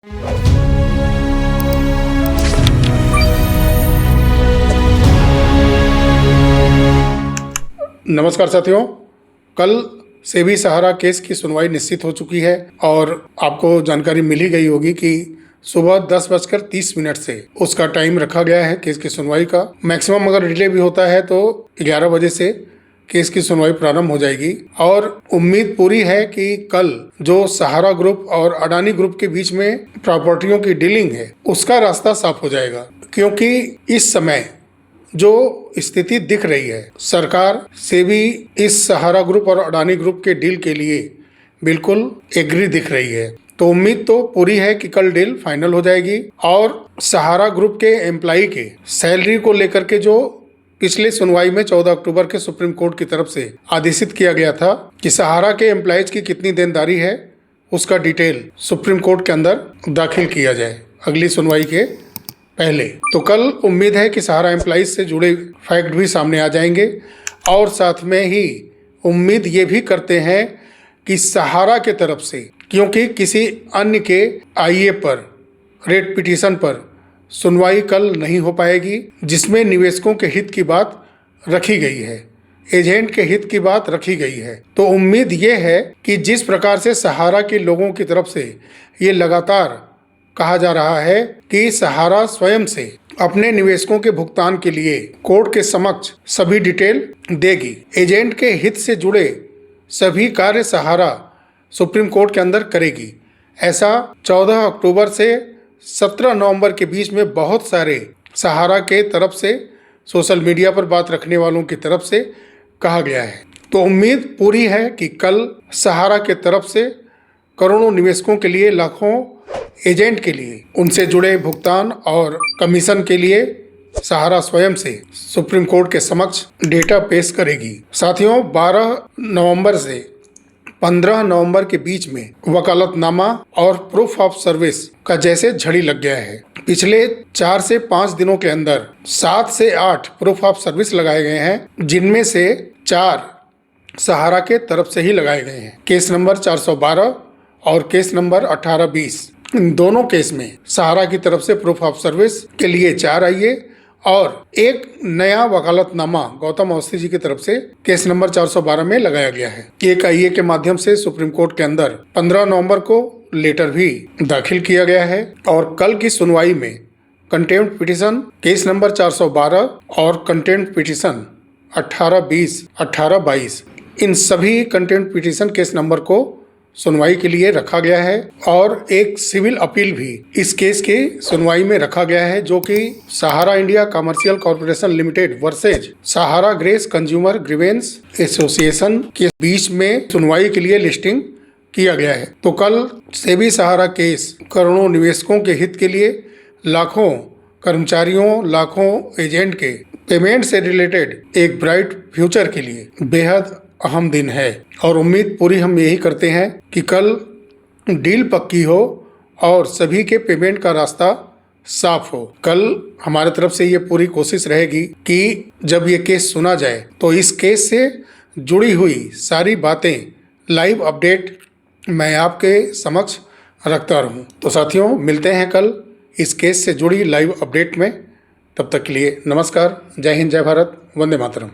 नमस्कार साथियों, कल सेबी सहारा केस की सुनवाई निश्चित हो चुकी है और आपको जानकारी मिल ही गई होगी कि सुबह 10:30 से उसका टाइम रखा गया है केस की सुनवाई का। मैक्सिमम अगर डिले भी होता है तो 11 बजे से केस की सुनवाई प्रारंभ हो जाएगी और उम्मीद पूरी है कि कल जो सहारा ग्रुप और अडानी ग्रुप के बीच में प्रॉपर्टियों की डीलिंग है उसका रास्ता साफ हो जाएगा, क्योंकि इस समय जो स्थिति दिख रही है, सरकार सेबी इस सहारा ग्रुप और अडानी ग्रुप के डील के लिए बिल्कुल एग्री दिख रही है। तो उम्मीद तो पूरी है कि कल डील फाइनल हो जाएगी और सहारा ग्रुप के एम्प्लॉई के सैलरी को लेकर के जो पिछले सुनवाई में 14 अक्टूबर के सुप्रीम कोर्ट की तरफ से आदेशित किया गया था कि सहारा के एम्प्लॉयज की कितनी देनदारी है, उसका डिटेल सुप्रीम कोर्ट के अंदर दाखिल किया जाए अगली सुनवाई के पहले। तो कल उम्मीद है कि सहारा एम्प्लॉइज से जुड़े फैक्ट भी सामने आ जाएंगे और साथ में ही उम्मीद ये भी करते हैं कि सहारा के तरफ से, क्योंकि किसी अन्य के आईए पर रेट पिटीशन पर सुनवाई कल नहीं हो पाएगी जिसमें निवेशकों के हित की बात रखी गई है, एजेंट के हित की बात रखी गई है। तो उम्मीद ये है कि जिस प्रकार से सहारा के लोगों की तरफ से ये लगातार कहा जा रहा है कि सहारा स्वयं से अपने निवेशकों के भुगतान के लिए कोर्ट के समक्ष सभी डिटेल देगी, एजेंट के हित से जुड़े सभी कार्य सहारा सुप्रीम कोर्ट के अंदर करेगी। ऐसा 14 अक्टूबर से 17 नवंबर के बीच में बहुत सारे सहारा के तरफ से सोशल मीडिया पर बात रखने वालों की तरफ से कहा गया है। तो उम्मीद पूरी है कि कल सहारा के तरफ से करोड़ों निवेशकों के लिए, लाखों एजेंट के लिए, उनसे जुड़े भुगतान और कमीशन के लिए सहारा स्वयं से सुप्रीम कोर्ट के समक्ष डेटा पेश करेगी। साथियों, 12 नवंबर से 15 नवंबर के बीच में वकालतनामा और प्रूफ ऑफ सर्विस का जैसे झड़ी लग गया है। पिछले 4 से 5 दिनों के अंदर 7 से 8 प्रूफ ऑफ सर्विस लगाए गए हैं, जिनमें से 4 सहारा के तरफ से ही लगाए गए हैं। केस नंबर 412 और केस नंबर 1820, इन दोनों केस में सहारा की तरफ से प्रूफ ऑफ सर्विस के लिए 4 आईए और एक नया वकालतनामा गौतम अवस्थी जी की तरफ से केस नंबर 412 में लगाया गया है। एक आईए के माध्यम से सुप्रीम कोर्ट के अंदर 15 नवंबर को लेटर भी दाखिल किया गया है और कल की सुनवाई में कंटेम्प्ट पिटीशन केस नंबर 412 और कंटेम्प्ट पिटीशन 1820, 1822, इन सभी कंटेम्प्ट पिटीशन केस नंबर को सुनवाई के लिए रखा गया है और एक सिविल अपील भी इस केस के सुनवाई में रखा गया है, जो कि Sahara India commercial corporation limited versus Sahara grace consumer grievance association के बीच में सुनवाई के लिए लिस्टिंग किया गया है। तो कल सेबी सहारा केस करोड़ों निवेशकों के हित के लिए, लाखों कर्मचारियों, लाखों एजेंट के पेमेंट से रिलेटेड एक ब्राइट फ्यूचर के लिए बेहद अहम दिन है और उम्मीद पूरी हम यही करते हैं कि कल डील पक्की हो और सभी के पेमेंट का रास्ता साफ हो। कल हमारे तरफ से ये पूरी कोशिश रहेगी कि जब ये केस सुना जाए तो इस केस से जुड़ी हुई सारी बातें, लाइव अपडेट मैं आपके समक्ष रखता रहूं। तो साथियों, मिलते हैं कल इस केस से जुड़ी लाइव अपडेट में। तब तक के लिए नमस्कार, जय हिंद, जय भारत, वंदे मातरम।